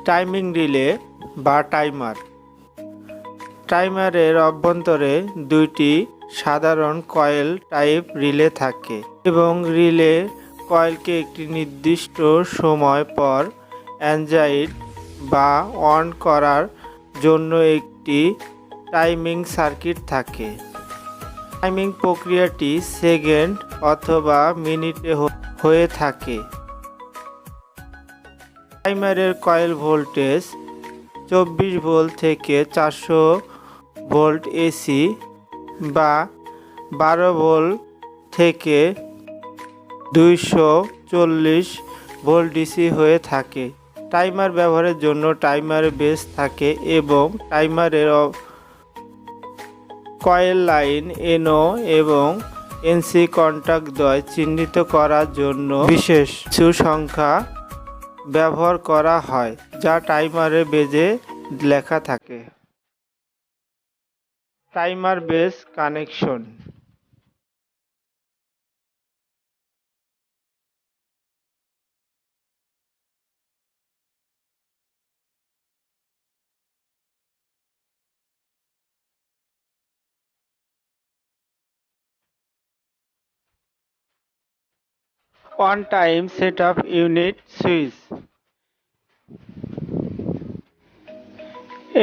Timing relay বা timer. টাইমারের অভ্যন্তরে দুইটি সাধারণ কয়েল টাইপ রিলে থাকে এবং রিলে কয়েলকে একটি নির্দিষ্ট সময় পর এনজাইট বা অন করার জন্য একটি টাইমিং সার্কিট থাকে। টাইমিং প্রক্রিয়াটি সেকেন্ড অথবা মিনিটে হয়ে থাকে। টাইমারের কয়েল ভোল্টেজ 24 ভোল্ট থেকে 400 ভোল্ট এসি বা 12 ভোল্ট থেকে 240 ভোল্ট ডিসি হয়ে থাকে। টাইমার ব্যবহারের জন্য টাইমার বেস থাকে এবং টাইমারের কয়েল লাইন এনও এবং এনসি কন্টাক্ট দ্বয় চিহ্নিত করার জন্য বিশেষ কিছু সংখ্যা ব্যবহার করা হয় যা টাইমারে বেজে লেখা থাকে। Timer base connection. One time setup unit switch.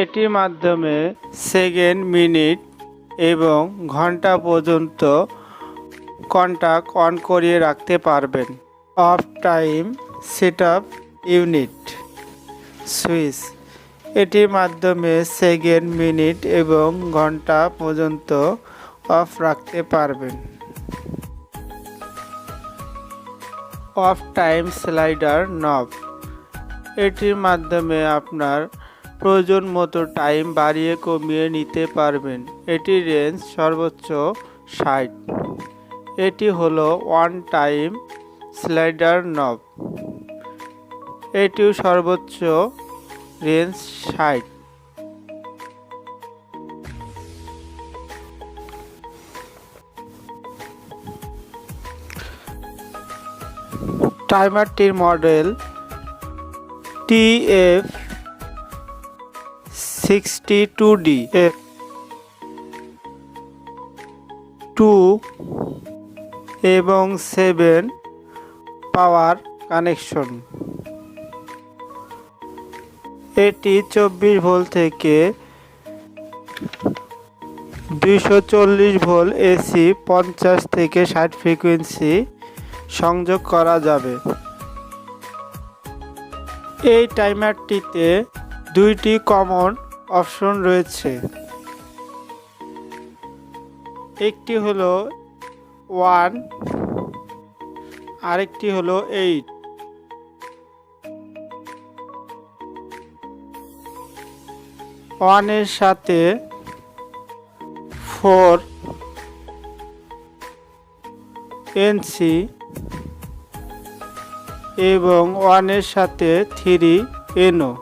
এটির মাধ্যমে সেকেন্ড, মিনিট এবং ঘন্টা পর্যন্ত কন্টাক্ট অন করিয়ে রাখতে পারবেন। Of time setup unit switch. এটির মাধ্যমে সেকেন্ড, মিনিট এবং ঘন্টা পর্যন্ত অফ রাখতে পারবেন। অফ টাইম স্লাইডার নব। এটির মাধ্যমে আপনার প্রয়োজন মতো টাইম বাড়িয়ে কমিয়ে নিতে পারবেন। এটির রেঞ্জ সর্বোচ্চ 60। এটি হলো ওয়ান টাইম স্লাইডার নব। এটিও সর্বোচ্চ রেঞ্জ 60। টাইমারটির মডেল TF62D 2 এবং 7 পাওয়ার কানেকশন। এটি 24 ভোল্ট থেকে 240 ভোল্ট এসি 50 থেকে 60 ফ্রিকোয়েন্সি সংযোগ করা যাবে। এই টাইমারটিতে দুইটি কমন অপশন রয়েছে। একটি হলো 1, আরেকটি হলো 8। 1 এর সাথে 4 এনসি এবং 1 এর সাথে 3 এনও।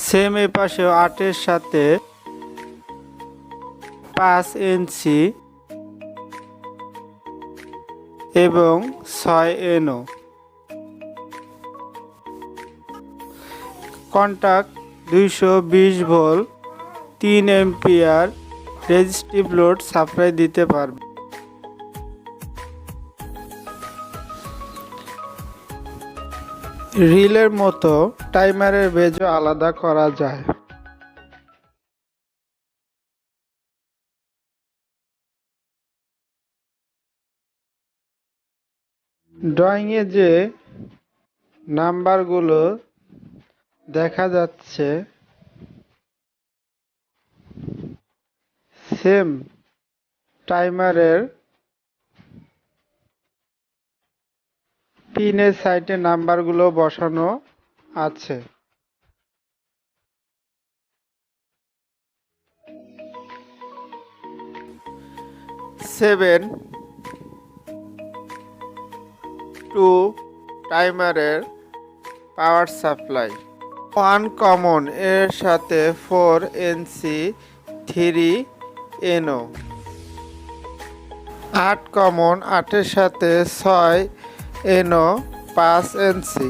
সেম এ পাশে 8 এর সাথে 5 এনসি এবং 6 NO. Contact 220 volt 3 ampere resistive load supply দিতে পারবে। রিলের মতো টাইমারের বেজও আলাদা করা যায়। ড্রয়িংয়ে যে নাম্বারগুলো দেখা যাচ্ছে সেম টাইমারের পিনের সাইডে নাম্বারগুলো বসানো আছে। 7 2 টাইমারের পাওয়ার সাপ্লাই। 1 কমন এর সাথে 4 এনসি 3 এনও। 8 কমন 8 এর সাথে 6 এনও 5 এনসি।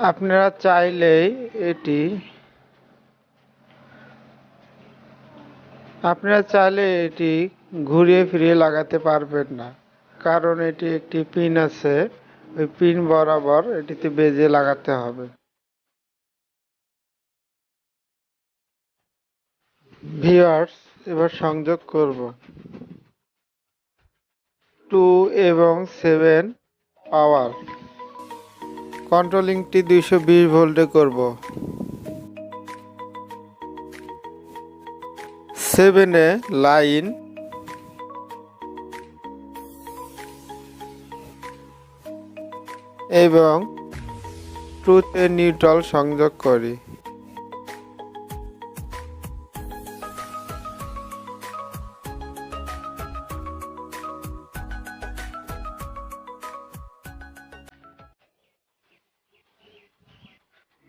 আপনারা চাইলেই এটি ঘুরিয়ে ফিরিয়ে লাগাতে পারবেন না, কারণ এটি একটি পিন আছে, ওই পিন বরাবর এটিতে বেজে লাগাতে হবে। ভিউয়ার্স, এবার সংযোগ করব 2 এবং 7 পাওয়ার। কন্ট্রোলিংটি 220 ভোল্টে করব। 7 এ লাইন এবং 2 তে নিউট্রাল সংযোগ করি।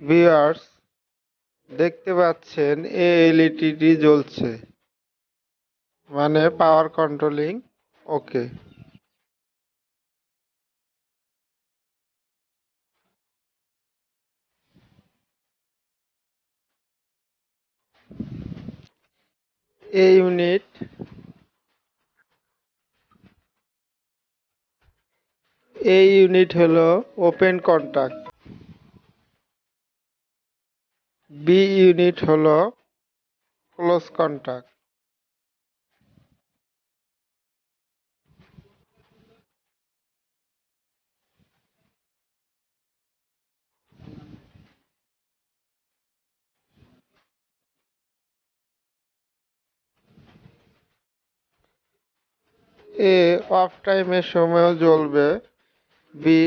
ভিউয়ার্স, দেখতে পাচ্ছেন এই এলইডিটি জ্বলছে, মানে পাওয়ার কন্ট্রোলিং ওকে। এই ইউনিট হলো ওপেন কন্টাক্ট, বি ইউনিট হলো ক্লোজ কন্টাক্ট। এ অফ টাইমের সময়ও জ্বলবে, বি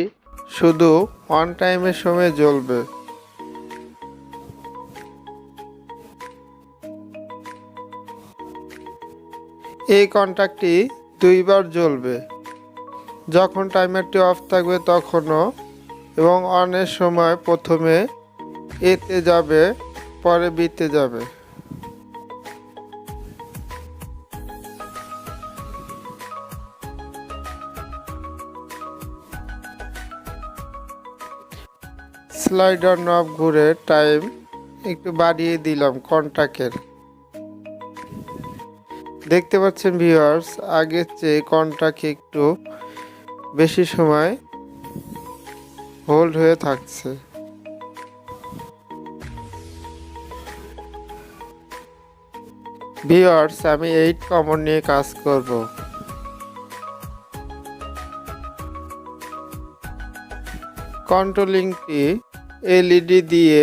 শুধু অন টাইমের সময় জ্বলবে। এই কন্টাক্টটি দুইবার জ্বলবে, যখন টাইমারটি অফ থাকবে তখনও, এবং অনের সময় প্রথমে এতে যাবে, পরে বিতে যাবে। স্লাইডার নব ঘুরে টাইম একটু বাড়িয়ে দিলাম কন্টাক্টের। দেখতে পাচ্ছেন ভিউয়ার্স, আগের চেয়ে কন্টাক্ট একটু বেশি সময় হোল্ড হয়ে থাকছে। ভিউয়ার্স, আমি 8 কমন নিয়ে কাজ করব। কন্ট্রোলিংটি এলইডি দিয়ে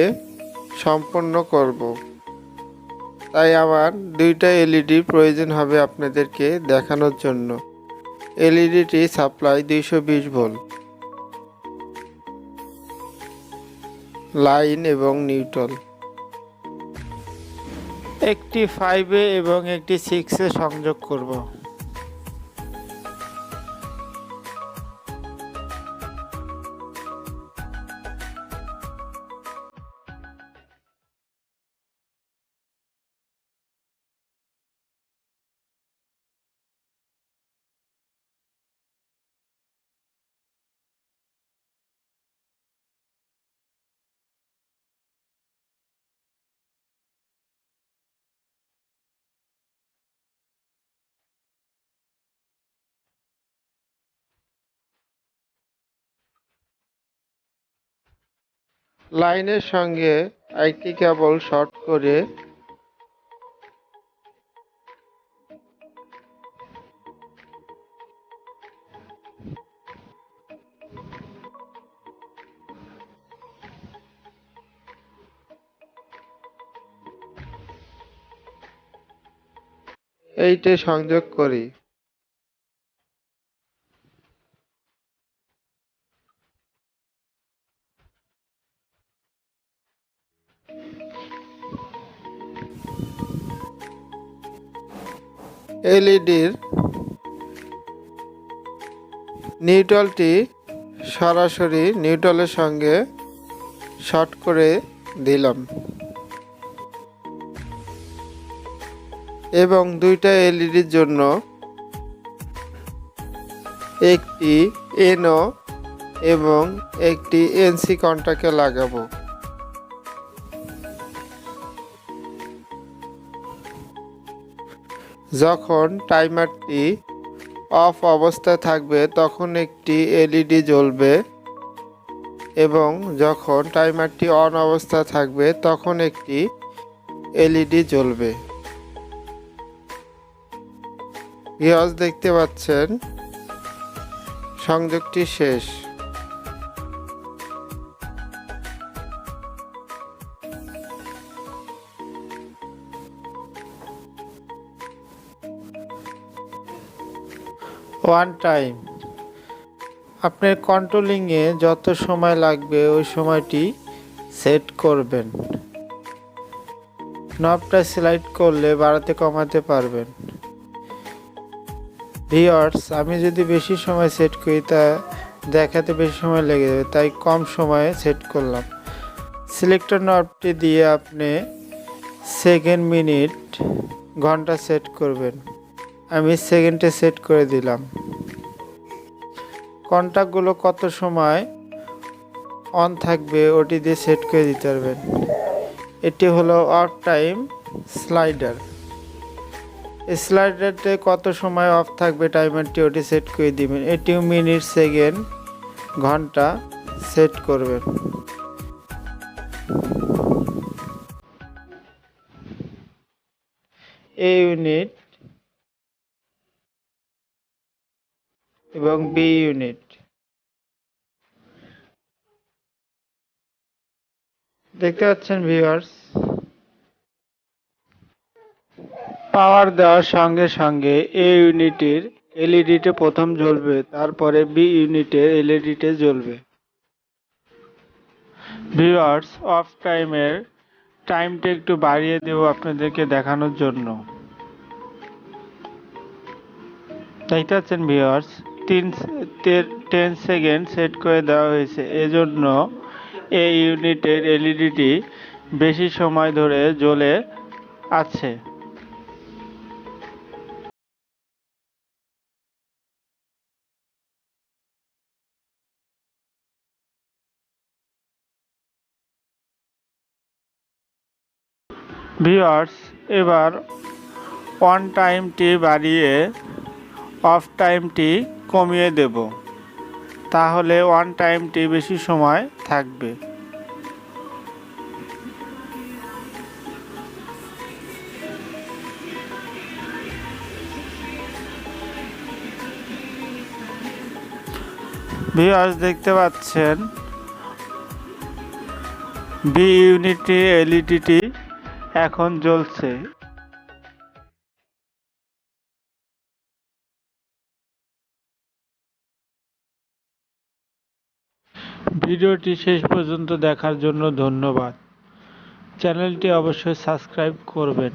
সম্পন্ন করব, তাই আমার 2টা এলইডি প্রয়োজন হবে আপনাদেরকে দেখানোর জন্য। এলইডিটি সাপ্লাই 220 ভোল্ট, লাইন এবং নিউট্রাল। একটি 5-এ এবং একটি 6-এ সংযোগ করব। লাইনের সঙ্গে একটি কেবল শর্ট করে এইটে সংযোগ করি। এলইডির নিউট্রালটি সরাসরি নিউট্রালের সঙ্গে শর্ট করে দিলাম, এবং 2টা এলইডির জন্য একটি এনও এবং একটি এনসি কন্টাক্টে লাগাবো। যখন টাইমারটি অফ অবস্থায় থাকবে তখন একটি এলইডি জ্বলবে এবং যখন টাইমারটি অন অবস্থায় থাকবে তখন একটি এলইডি জ্বলবে। ভিউয়ার্স, দেখতে পাচ্ছেন সংযোগটি শেষ। ওয়ান টাইম আপনার কন্ট্রোলিংয়ে যত সময় লাগবে ওই সময়টি সেট করবেন। নবটা স্লাইড করলে বাড়াতে কমাতে পারবেন। ভিউয়ার্স, আমি যদি বেশি সময় সেট করি তা দেখাতে বেশি সময় লেগে যাবে, তাই কম সময়ে সেট করলাম। সিলেক্টর নবটি দিয়ে আপনি সেকেন্ড, মিনিট, ঘন্টা সেট করবেন। আমি সেকেন্ডে সেট করে দিলাম। কন্টাক্টগুলো কত সময় অন থাকবে ওটি দিয়ে সেট করে দিতে পারবেন। এটি হলো অফ টাইম স্লাইডার। স্লাইডারতে কত সময় অফ থাকবে টাইমারটি ওটি সেট করে দিবেন। এটিও মিনিট, সেকেন্ড, ঘন্টা সেট করবেন। এ ইউনিট এবং বি ইউনিট দেখতে পাচ্ছেন ভিউয়ার্স। পাওয়ার দেওয়ার সঙ্গে সঙ্গে এ ইউনিটের এলইডিতে প্রথম জ্বলবে, তারপরে বি ইউনিটের এলইডিতে জ্বলবে। ভিউয়ার্স, অফ টাইমের টাইমটা একটু বাড়িয়ে দেব আপনাদেরকে দেখানোর জন্য। দেখতে পাচ্ছেন ভিউয়ার্স, 10 সেকেন্ড সেট করে দেওয়া হয়েছে। এজন্য এই ইউনিটের এলইডিটি বেশি সময় ধরে জ্বলে আছে। ভিউয়ার্স, এবার অন টাইমটি বাড়িয়ে অফ টাইমটি কমিয়ে দেব, তাহলে অন টাইমটি বেশি সময় থাকবে। ভিউয়ার্স, দেখতে পাচ্ছেন বি ইউনিটি এলইডিটি এখন জ্বলছে। ভিডিওটি শেষ পর্যন্ত দেখার জন্য ধন্যবাদ। চ্যানেলটি অবশ্যই সাবস্ক্রাইব করবেন।